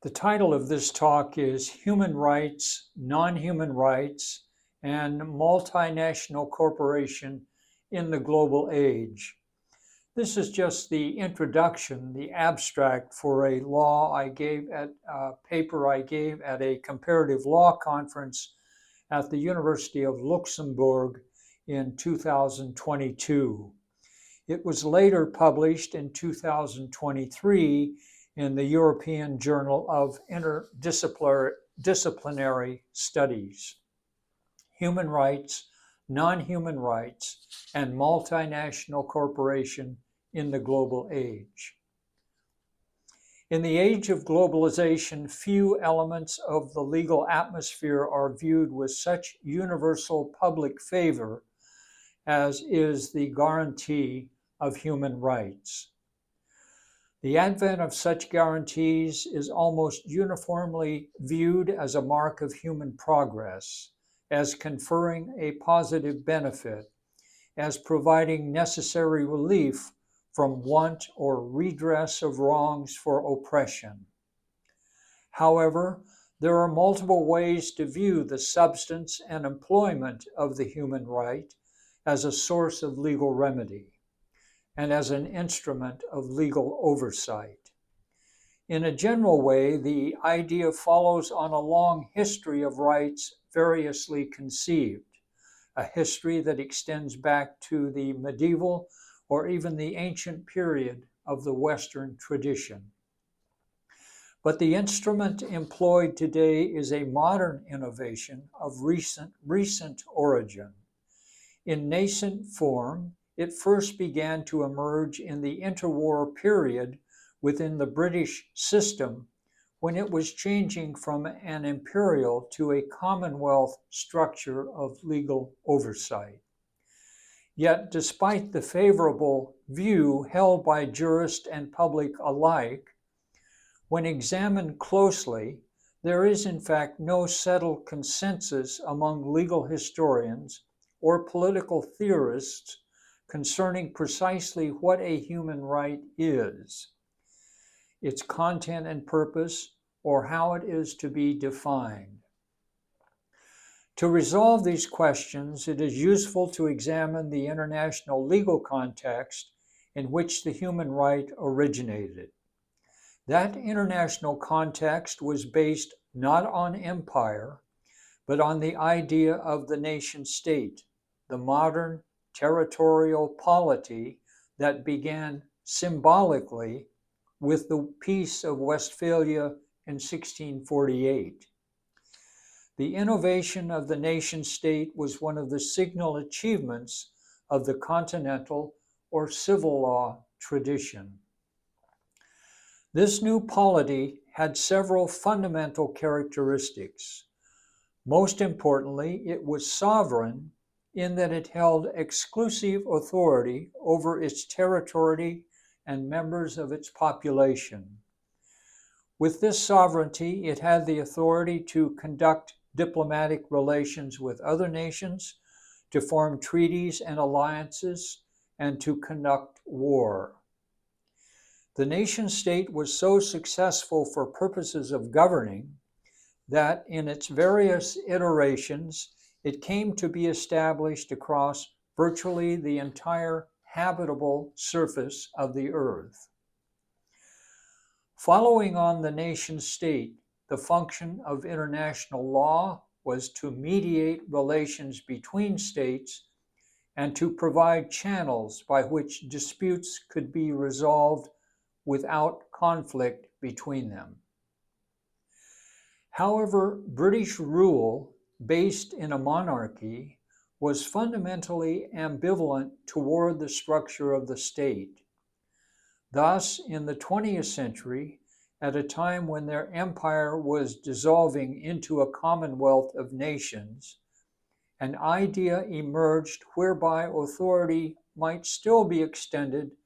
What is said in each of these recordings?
The title of this talk is Human Rights, Non-Human Rights, and Multinational Corporation in the Global Age. This is just the introduction, the abstract for a paper I gave at a comparative law conference at the University of Luxembourg in 2022. It was later published in 2023 in the European Journal of Interdisciplinary Studies. Human Rights, Non-Human Rights, and Multinational Corporation in the Global Age. In the age of globalization, few elements of the legal atmosphere are viewed with such universal public favor as is the guarantee of human rights. The advent of such guarantees is almost uniformly viewed as a mark of human progress, as conferring a positive benefit, as providing necessary relief from want or redress of wrongs for oppression. However, there are multiple ways to view the substance and employment of the human right as a source of legal remedy and as an instrument of legal oversight. In a general way, the idea follows on a long history of rights variously conceived, a history that extends back to the medieval or even the ancient period of the Western tradition. But the instrument employed today is a modern innovation of recent origin. In nascent form, it first began to emerge in the interwar period within the British system when it was changing from an imperial to a commonwealth structure of legal oversight. Yet, despite the favorable view held by jurist and public alike, when examined closely, there is in fact no settled consensus among legal historians or political theorists concerning precisely what a human right is, its content and purpose, or how it is to be defined. To resolve these questions, it is useful to examine the international legal context in which the human right originated. That international context was based not on empire, but on the idea of the nation state, the modern territorial polity that began symbolically with the Peace of Westphalia in 1648. The innovation of the nation state was one of the signal achievements of the continental or civil law tradition. This new polity had several fundamental characteristics. Most importantly, it was sovereign in that it held exclusive authority over its territory and members of its population. With this sovereignty, it had the authority to conduct diplomatic relations with other nations, to form treaties and alliances, and to conduct war. The nation state was so successful for purposes of governing that in its various iterations, it came to be established across virtually the entire habitable surface of the earth. Following on the nation state, the function of international law was to mediate relations between states and to provide channels by which disputes could be resolved without conflict between them. However, British rule, based in a monarchy, was fundamentally ambivalent toward the structure of the state. Thus, in the 20th century, at a time when their empire was dissolving into a commonwealth of nations, an idea emerged whereby authority might still be extended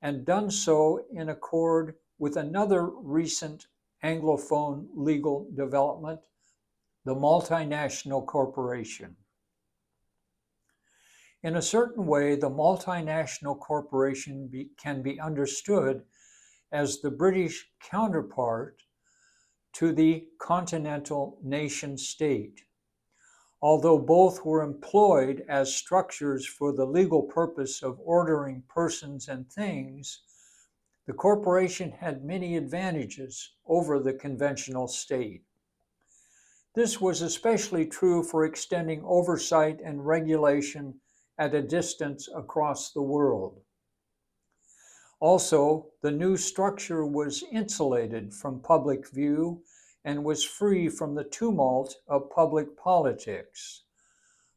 and done so in accord with another recent Anglophone legal development, the multinational corporation. In a certain way, the multinational corporation can be understood as the British counterpart to the continental nation state. Although both were employed as structures for the legal purpose of ordering persons and things, the corporation had many advantages over the conventional state. This was especially true for extending oversight and regulation at a distance across the world. Also, the new structure was insulated from public view and was free from the tumult of public politics.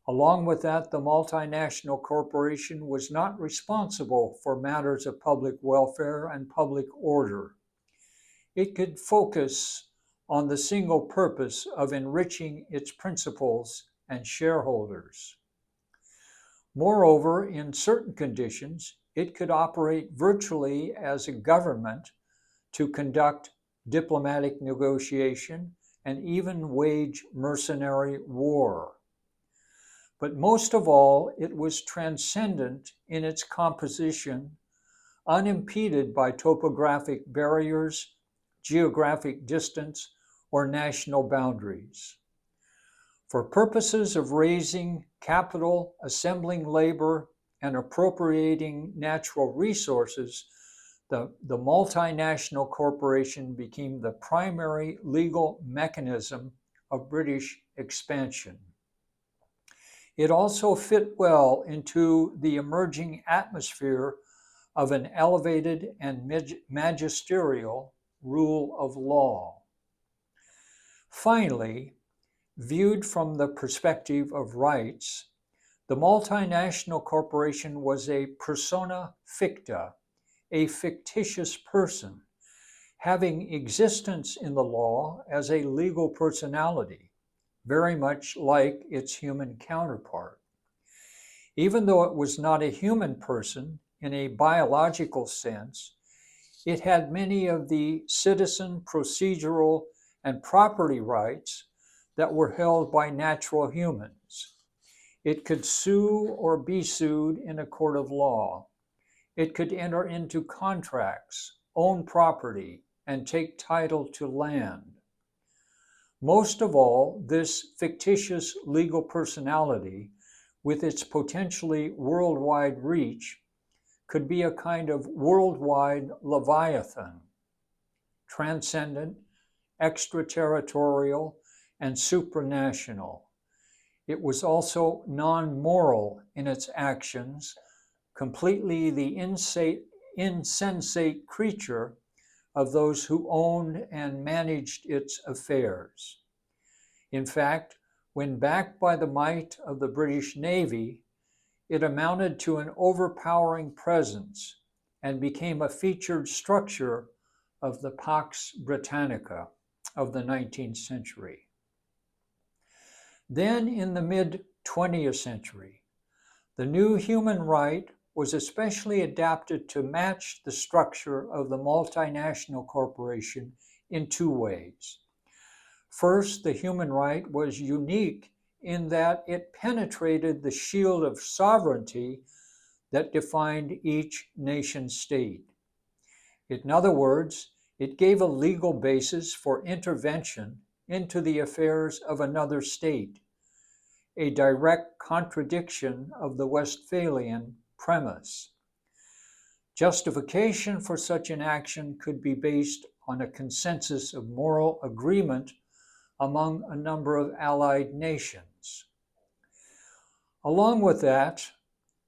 Along with that, the multinational corporation was not responsible for matters of public welfare and public order. It could focus on the single purpose of enriching its principals and shareholders. Moreover, in certain conditions, it could operate virtually as a government to conduct diplomatic negotiation and even wage mercenary war. But most of all, it was transcendent in its composition, unimpeded by topographic barriers, geographic distance, or national boundaries. For purposes of raising capital, assembling labor, and appropriating natural resources, the multinational corporation became the primary legal mechanism of British expansion. It also fit well into the emerging atmosphere of an elevated and magisterial rule of law. Finally, viewed from the perspective of rights, the multinational corporation was a persona ficta, a fictitious person, having existence in the law as a legal personality, very much like its human counterpart. Even though it was not a human person in a biological sense, it had many of the citizen, procedural, and property rights that were held by natural humans. It could sue or be sued in a court of law. It could enter into contracts, own property, and take title to land. Most of all, this fictitious legal personality, with its potentially worldwide reach, could be a kind of worldwide Leviathan, transcendent, extraterritorial, and supranational. It was also non-moral in its actions, completely the insensate creature of those who owned and managed its affairs. In fact, when backed by the might of the British Navy, it amounted to an overpowering presence and became a featured structure of the Pax Britannica of the 19th century. Then in the mid-20th century, the new human right was especially adapted to match the structure of the multinational corporation in two ways. First, the human right was unique in that it penetrated the shield of sovereignty that defined each nation state. In other words, it gave a legal basis for intervention into the affairs of another state, a direct contradiction of the Westphalian premise. Justification for such an action could be based on a consensus of moral agreement among a number of allied nations. Along with that,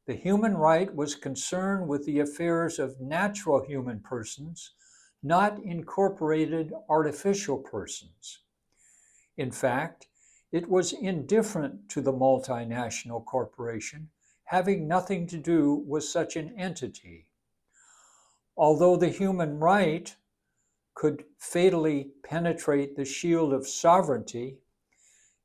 the human right was concerned with the affairs of natural human persons, not incorporated artificial persons. In fact, it was indifferent to the multinational corporation, having nothing to do with such an entity. Although the human right could fatally penetrate the shield of sovereignty,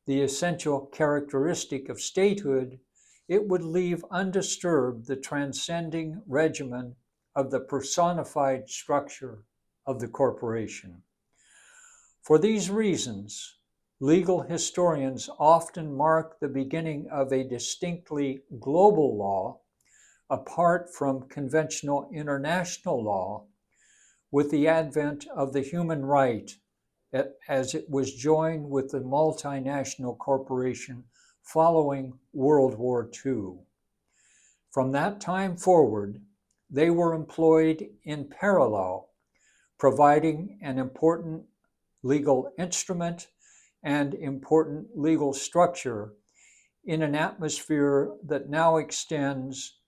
the essential characteristic of statehood, it would leave undisturbed the transcending regimen of the personified structure of the corporation. For these reasons, legal historians often mark the beginning of a distinctly global law, apart from conventional international law, with the advent of the human right as it was joined with the multinational corporation following World War II. From that time forward, they were employed in parallel, providing an important legal instrument and important legal structure in an atmosphere that now extends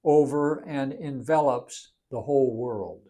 over and envelops the whole world.